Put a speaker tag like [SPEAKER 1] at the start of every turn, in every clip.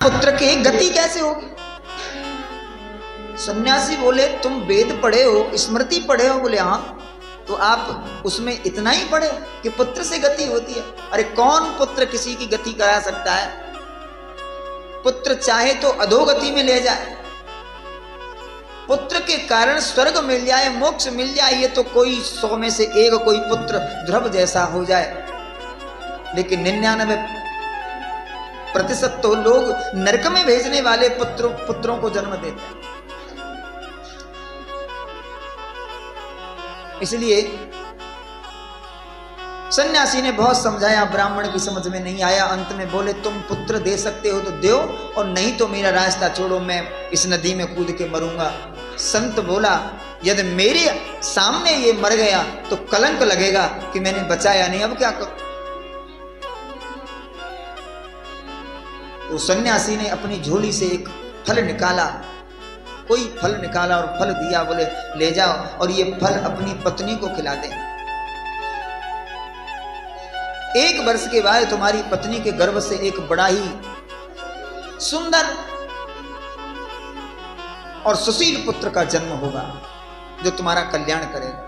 [SPEAKER 1] पुत्र की गति कैसे होगी? सन्यासी बोले तुम वेद पढ़े हो, स्मृति पढ़े हो? बोले हाँ। तो आप उसमें इतना ही पढ़े कि पुत्र से गति होती है? अरे कौन पुत्र किसी की गति करा सकता है? पुत्र चाहे तो अधोगति में ले जाए, पुत्र के कारण स्वर्ग मिल जाए, मोक्ष मिल जाए, ये तो कोई 100 में से एक कोई पुत्र ध्रुव जैसा हो जाए, लेकिन 99% तो लोग नरक में भेजने वाले पुत्रों को जन्म देते हैं। इसलिए सन्यासी ने बहुत समझाया, ब्राह्मण की समझ में नहीं आया। अंत में बोले तुम पुत्र दे सकते हो तो दो, और नहीं तो मेरा रास्ता छोड़ो, मैं इस नदी में कूद के मरूंगा। संत बोला यदि मेरे सामने ये मर गया तो कलंक लगेगा कि मैंने बचाया नहीं, अब क्या करूं? तो सन्यासी ने अपनी झोली से एक फल निकाला, कोई फल निकाला और फल दिया। बोले ले जाओ और ये फल अपनी पत्नी को खिला दे। 1 वर्ष के बाद तुम्हारी पत्नी के गर्भ से एक बड़ा ही सुंदर और सुशील पुत्र का जन्म होगा जो तुम्हारा कल्याण करेगा।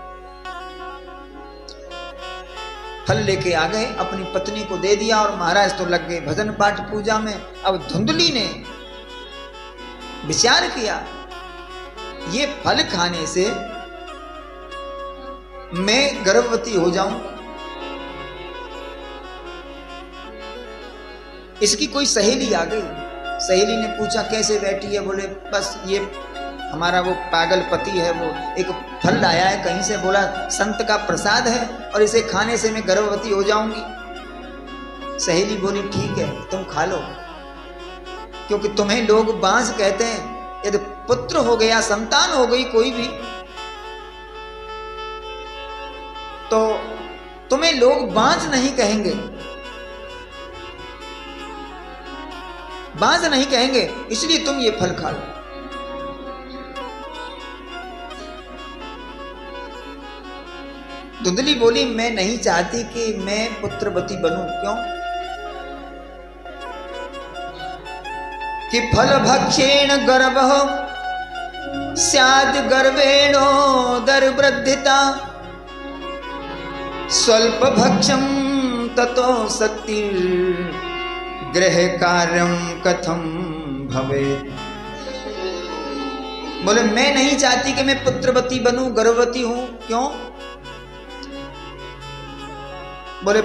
[SPEAKER 1] फल लेके आ गए, अपनी पत्नी को दे दिया और महाराज तो लग गए भजन पाठ पूजा में। अब धुंधली ने विचार किया, ये फल खाने से मैं गर्भवती हो जाऊं, इसकी कोई सहेली आ गई। सहेली ने पूछा कैसे बैठी है? बोले बस ये हमारा वो पागल पति है, वो एक फल लाया है कहीं से, बोला संत का प्रसाद है और इसे खाने से मैं गर्भवती हो जाऊंगी। सहेली बोली ठीक है तुम खा लो, क्योंकि तुम्हें लोग बांझ कहते हैं। यदि पुत्र हो गया, संतान हो गई कोई भी, तो तुम्हें लोग बांझ नहीं कहेंगे, बांझ नहीं कहेंगे, इसलिए तुम ये फल खा लो। धुंधली बोली मैं नहीं चाहती कि मैं पुत्रवती बनूं। क्यों? कि फल भक्षेण गर्भ स्याद गर्भेणो दर्वृद्धिता स्वल्प भक्षम ततो शक्ति गृह कार्यम कथम भवे। बोले मैं नहीं चाहती कि मैं पुत्रवती बनूं, गर्भवती हूं। क्यों? बोले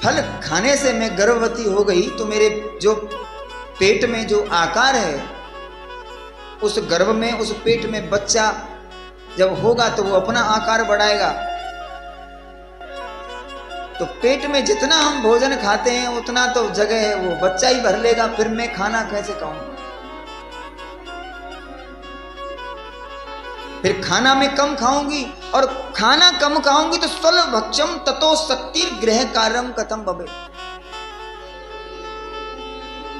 [SPEAKER 1] फल खाने से मैं गर्भवती हो गई तो मेरे जो पेट में जो आकार है, उस गर्भ में, उस पेट में बच्चा जब होगा तो वो अपना आकार बढ़ाएगा। तो पेट में जितना हम भोजन खाते हैं उतना तो जगह है, वो बच्चा ही भर लेगा, फिर मैं खाना कैसे खाऊं? फिर खाना मैं कम खाऊंगी, और खाना कम खाऊंगी तो स्वल्प भक्षम ततो शक्ति गृह कार्यम कथम भवे।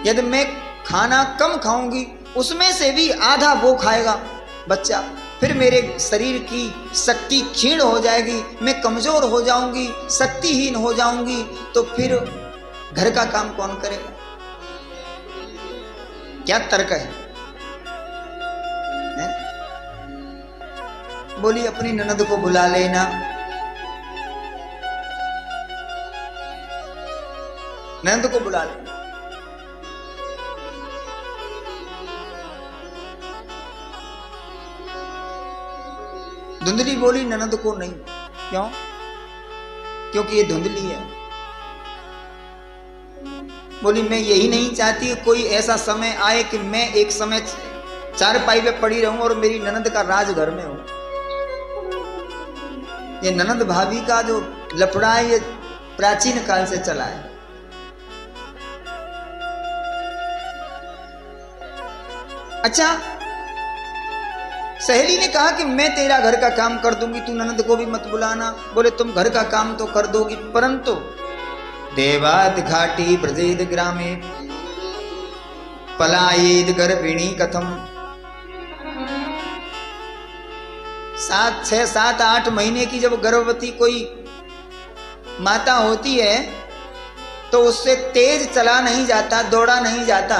[SPEAKER 1] यदि मैं खाना कम खाऊंगी, उसमें से भी आधा वो खाएगा बच्चा, फिर मेरे शरीर की शक्ति क्षीण हो जाएगी, मैं कमजोर हो जाऊंगी, शक्तिहीन हो जाऊंगी, तो फिर घर का काम कौन करेगा? क्या तर्क है? बोली अपनी ननद को बुला लेना। ननद को बुला लेना। धुंधली बोली ननद को नहीं। क्यों? क्योंकि ये धुंधली है। बोली मैं यही नहीं चाहती कोई ऐसा समय आए कि मैं एक समय चारपाई पे पड़ी रहूं और मेरी ननद का राज घर में हो। ये ननद भाभी का जो लफड़ा है ये प्राचीन काल से चला है। अच्छा, सहेली ने कहा कि मैं तेरा घर का काम कर दूंगी, तू ननद को भी मत बुलाना। बोले तुम घर का काम तो कर दोगी, परंतु देवाद घाटी ब्रजेद ग्रामे पलायेद गर्भिणी कथम। 6, 7, 8 महीने की जब गर्भवती कोई माता होती है तो उससे तेज चला नहीं जाता, दौड़ा नहीं जाता।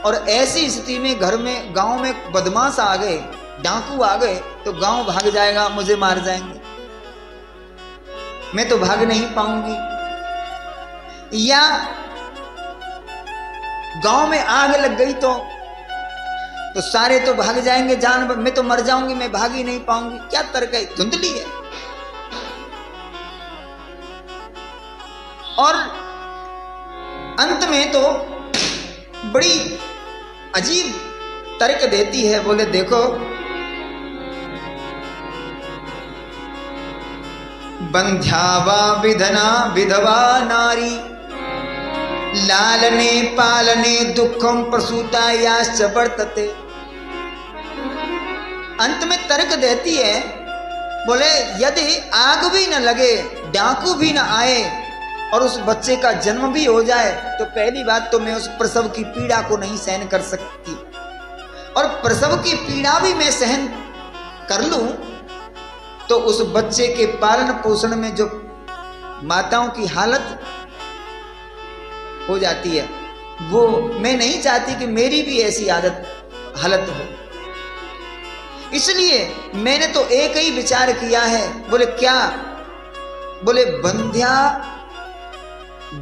[SPEAKER 1] और ऐसी स्थिति में घर में, गांव में बदमाश आ गए, डाकू आ गए, तो गांव भाग जाएगा, मुझे मार जाएंगे, मैं तो भाग नहीं पाऊंगी। या गांव में आग लग गई तो सारे तो भाग जाएंगे, जान मैं तो मर जाऊंगी, मैं भाग ही नहीं पाऊंगी। क्या तर्क है? धुंधली है। और अंत में तो बड़ी अजीब तर्क देती है, बोले देखो बंध्यावा विधना विधवा नारी लालने पालने दुखम प्रसूता याश्च वर्तते। अंत में तर्क देती है, बोले यदि आग भी न लगे, डाकू भी न आए और उस बच्चे का जन्म भी हो जाए, तो पहली बात तो मैं उस प्रसव की पीड़ा को नहीं सहन कर सकती, और प्रसव की पीड़ा भी मैं सहन कर लूं तो उस बच्चे के पालन पोषण में जो माताओं की हालत हो जाती है, वो मैं नहीं चाहती कि मेरी भी ऐसी हालत हो। इसलिए मैंने तो एक ही विचार किया है। बोले क्या? बोले बंध्या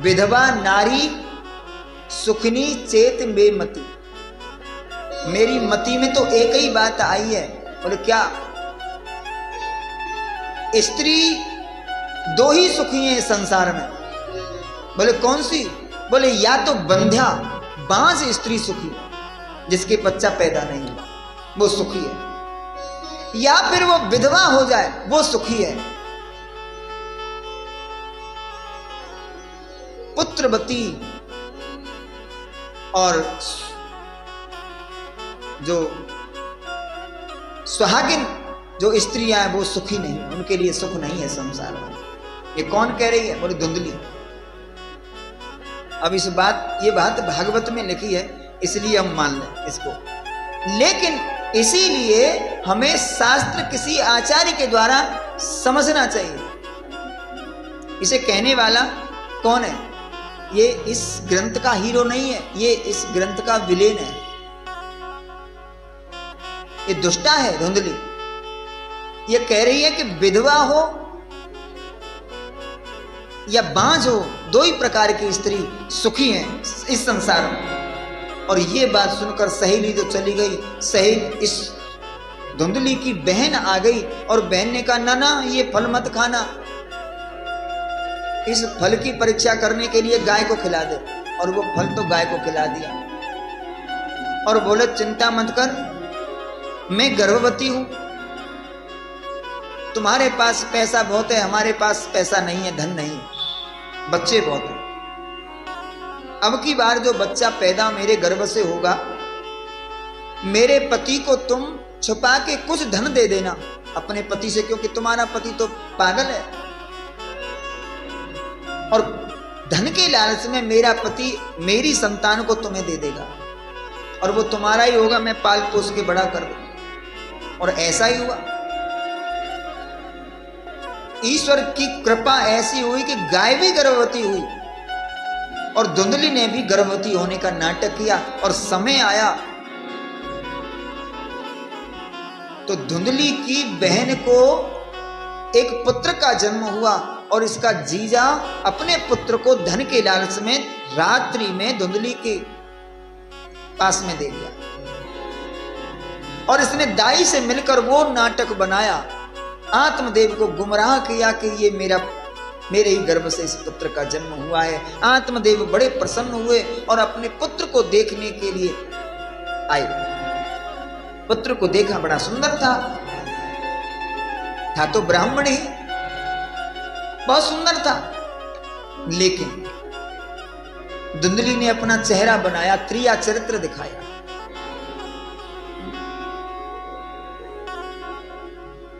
[SPEAKER 1] विधवा नारी सुखनी चेत में मति। मेरी मति में तो एक ही बात आई है। बोले क्या? स्त्री दो ही सुखी हैं संसार में। बोले कौन सी? बोले या तो बंध्या बांझ स्त्री सुखी, जिसके बच्चा पैदा नहीं हुआ, वो सुखी है, या फिर वो विधवा हो जाए, वो सुखी है। पुत्रवती और जो सुहागिन जो स्त्रियां हैं वो सुखी नहीं, उनके लिए सुख नहीं है संसार में। ये कौन कह रही है? बोले धुंधली। अब ये बात भागवत में लिखी है, इसलिए हम मान लें इसको। लेकिन इसीलिए हमें शास्त्र किसी आचार्य के द्वारा समझना चाहिए। इसे कहने वाला कौन है? ये इस ग्रंथ का हीरो नहीं है, ये इस ग्रंथ का विलेन है। ये दुष्टा है धुंधली। ये कह रही है कि विधवा हो या बांझ हो, दो ही प्रकार की स्त्री सुखी हैं इस संसार में। और ये बात सुनकर सहेली तो चली गई। सहेली इस धुंधली की बहन आ गई और बहन ने कहा ना ना ये फल मत खाना, इस फल की परीक्षा करने के लिए गाय को खिला दे। और वो फल तो गाय को खिला दिया और बोले चिंता मत कर, मैं गर्भवती हूं, तुम्हारे पास पैसा बहुत है, हमारे पास पैसा नहीं है, धन नहीं, बच्चे बहुत हैं। अब की बार जो बच्चा पैदा मेरे गर्भ से होगा, मेरे पति को तुम छुपा के कुछ धन दे देना अपने पति से, क्योंकि तुम्हारा पति तो पागल है। और धन के लालच में मेरा पति मेरी संतान को तुम्हें दे देगा और वो तुम्हारा ही होगा, मैं पाल पोस के बड़ा कर दूंगा। और ऐसा ही हुआ। ईश्वर की कृपा ऐसी हुई कि गाय भी गर्भवती हुई और धुंधली ने भी गर्भवती होने का नाटक किया। और समय आया तो धुंधली की बहन को एक पुत्र का जन्म हुआ और इसका जीजा अपने पुत्र को धन के लालच में रात्रि में धुंधली के पास में दे दिया। और इसने दाई से मिलकर वो नाटक बनाया, आत्मदेव को गुमराह किया कि ये मेरे ही गर्भ से इस पुत्र का जन्म हुआ है। आत्मदेव बड़े प्रसन्न हुए और अपने पुत्र को देखने के लिए आए। पुत्र को देखा, बड़ा सुंदर था तो ब्राह्मण ही, बहुत सुंदर था। लेकिन धुंधली ने अपना चेहरा बनाया, क्रिया चरित्र दिखाया।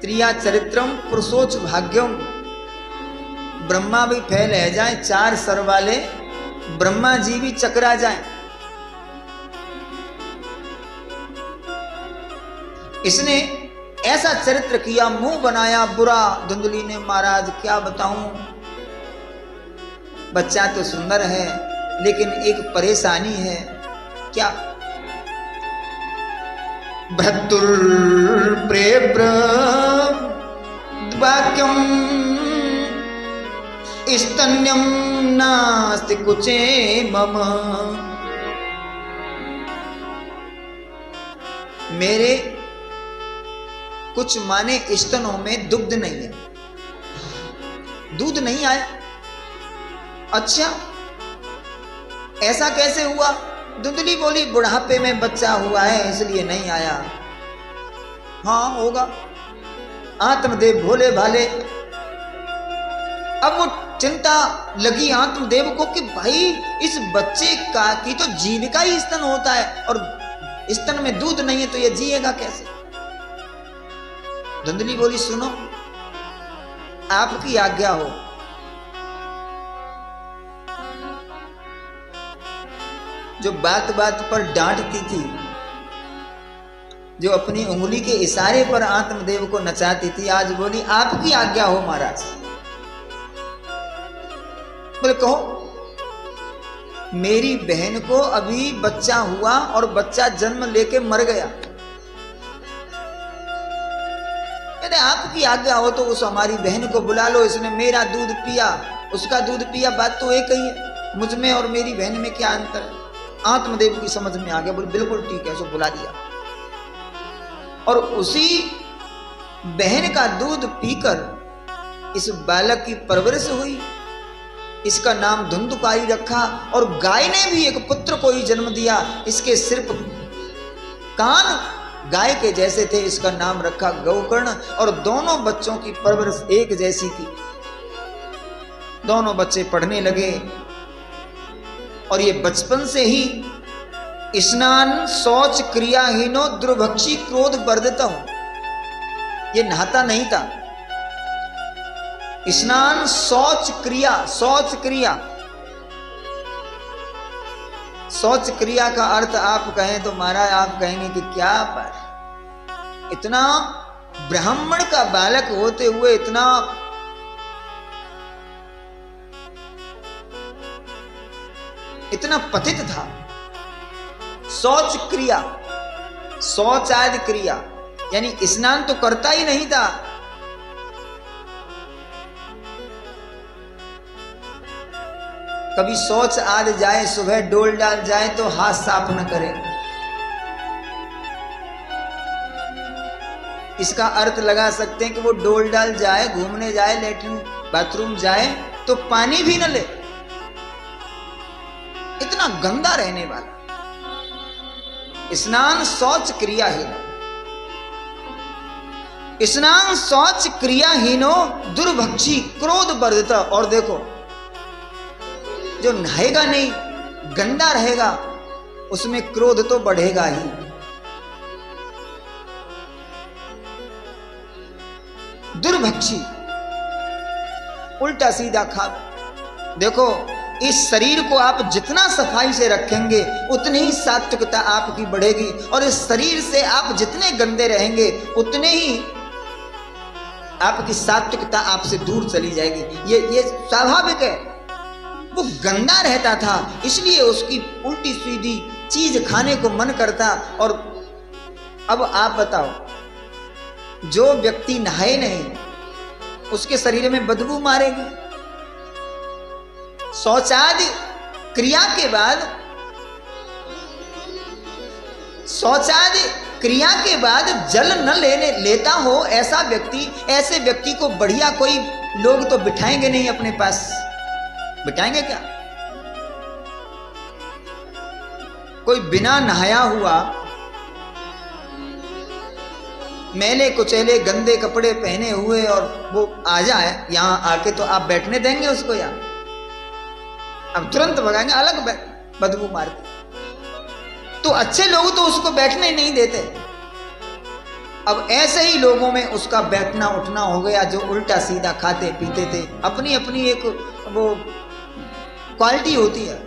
[SPEAKER 1] त्रिया चरित्रम पुरुषोच भाग्यम, ब्रह्मा भी फैल है जाए, चार सर वाले ब्रह्मा जी भी चकरा जाए। इसने ऐसा चरित्र किया, मुंह बनाया बुरा धुंधली ने। महाराज क्या बताऊं, बच्चा तो सुंदर है, लेकिन एक परेशानी है। क्या? भ्रातुर्प्रेब्रवाक्यम स्तन्यम नास्ति कुचे मम। मेरे कुछ माने स्तनों में दुग्ध नहीं है, दूध नहीं आया। अच्छा, ऐसा कैसे हुआ? धुंधली बोली, बुढ़ापे में बच्चा हुआ है इसलिए नहीं आया। हाँ होगा, आत्मदेव भोले भाले। अब वो चिंता लगी आत्मदेव को कि भाई इस बच्चे का की तो जीविका ही स्तन होता है, और स्तन में दूध नहीं है तो ये जिएगा कैसे? धुंधली बोली, सुनो, आपकी आज्ञा हो। जो बात बात पर डांटती थी, जो अपनी उंगली के इशारे पर आत्मदेव को नचाती थी, आज बोली आपकी आज्ञा हो महाराज। बोले कहो। मेरी बहन को अभी बच्चा हुआ और बच्चा जन्म लेके मर गया। कहते आपकी आज्ञा हो तो उस हमारी बहन को बुला लो, इसने मेरा दूध पिया, उसका दूध पिया, बात तो एक ही है, मुझ में और मेरी बहन में क्या अंतर है? आत्मदेव की समझ में आ गया, बोले बिल्कुल ठीक है, उसको बुला दिया। और उसी बहन का दूध पीकर इस बालक की परवरिश हुई। इसका नाम धुंधुकारी रखा, और गाय ने भी एक पुत्र को ही जन्म दिया। इसके सिर्फ कान गाय के जैसे थे, इसका नाम रखा गौकर्ण। और दोनों बच्चों की परवरिश एक जैसी थी। दोनों बच्चे पढ़ने लगे, और ये बचपन से ही स्नान शौच क्रियाहीनो दुर्भक्षी क्रोध वर्धिता हूं। ये नहाता नहीं था। स्नान शौच क्रिया, शौच क्रिया, शौच क्रिया का अर्थ आप कहें तो महाराज आप कहेंगे कि क्या बात, इतना ब्राह्मण का बालक होते हुए इतना पतित था। शौच क्रिया, शौचादि क्रिया, यानी स्नान तो करता ही नहीं था। कभी शौच आदि जाए, सुबह डोल डाल जाए तो हाथ साफ न करे। इसका अर्थ लगा सकते हैं कि वो डोल डाल जाए, घूमने जाए, लेटरिन बाथरूम जाए तो पानी भी न ले, इतना गंदा रहने वाला। स्नान शौच क्रियाहीन, स्नान शौच क्रियाहीनो दुर्भक्षी क्रोध वर्धिता। और देखो, जो नहाएगा नहीं, गंदा रहेगा, उसमें क्रोध तो बढ़ेगा ही। दुर्भक्षी, उल्टा सीधा खा। देखो, इस शरीर को आप जितना सफाई से रखेंगे उतनी ही सात्विकता आपकी बढ़ेगी, और इस शरीर से आप जितने गंदे रहेंगे उतने ही आपकी सात्विकता आपसे दूर चली जाएगी। ये स्वाभाविक है। वो गंदा रहता था, इसलिए उसकी उल्टी सीधी चीज खाने को मन करता। और अब आप बताओ, जो व्यक्ति नहाए नहीं उसके शरीर में बदबू मारेगी। शौचादि क्रिया के बाद, शौचादि क्रिया के बाद जल न लेता हो ऐसा व्यक्ति, ऐसे व्यक्ति को बढ़िया कोई लोग तो बिठाएंगे नहीं अपने पास। बिठाएंगे क्या? कोई बिना नहाया हुआ, मैले कुचैले गंदे कपड़े पहने हुए और वो आ जाए यहां आके, तो आप बैठने देंगे उसको? यहाँ अब तुरंत भगाएंगे, अलग बदबू मारते। तो अच्छे लोग तो उसको बैठने नहीं देते। अब ऐसे ही लोगों में उसका बैठना उठना हो गया, जो उल्टा सीधा खाते पीते थे। अपनी अपनी एक वो क्वालिटी होती है,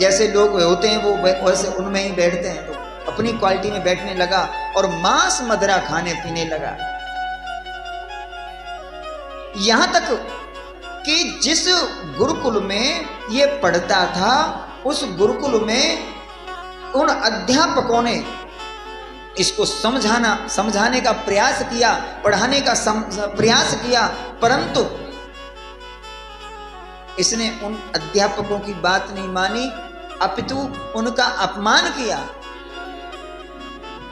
[SPEAKER 1] जैसे लोग होते हैं वो वैसे उनमें ही बैठते हैं। तो अपनी क्वालिटी में बैठने लगा और मांस मदिरा खाने पीने लगा। यहां तक कि जिस गुरुकुल में ये पढ़ता था उस गुरुकुल में उन अध्यापकों ने इसको समझाने का प्रयास किया, पढ़ाने का प्रयास किया, परंतु इसने उन अध्यापकों की बात नहीं मानी, अपितु उनका अपमान किया।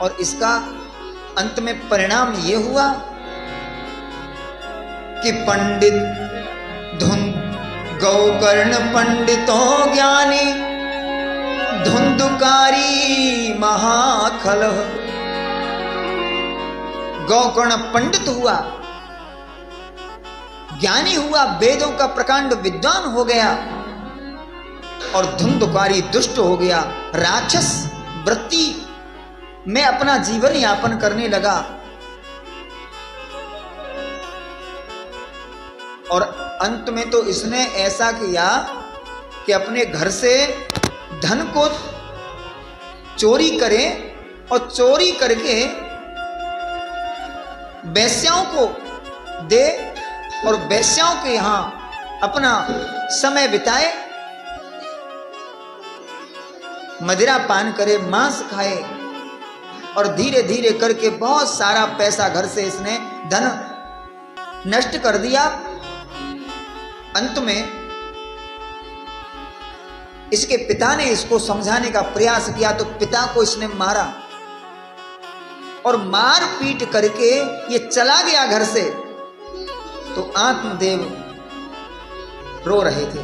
[SPEAKER 1] और इसका अंत में परिणाम यह हुआ कि पंडित गौकर्ण पंडितों ज्ञानी धुंधुकारी महाखल। गौकर्ण पंडित हुआ, ज्ञानी हुआ, वेदों का प्रकांड विद्वान हो गया, और धुंधुकारी दुष्ट हो गया, राक्षस वृत्ति में अपना जीवन यापन करने लगा। और अंत में तो इसने ऐसा किया कि अपने घर से धन को चोरी करे और चोरी करके वेश्याओं को दे और वेश्याओं के यहां अपना समय बिताए, मदिरा पान करे, मांस खाए, और धीरे धीरे करके बहुत सारा पैसा घर से इसने धन नष्ट कर दिया। अंत में इसके पिता ने इसको समझाने का प्रयास किया तो पिता को इसने मारा और मार पीट करके ये चला गया घर से। तो आत्मदेव रो रहे थे।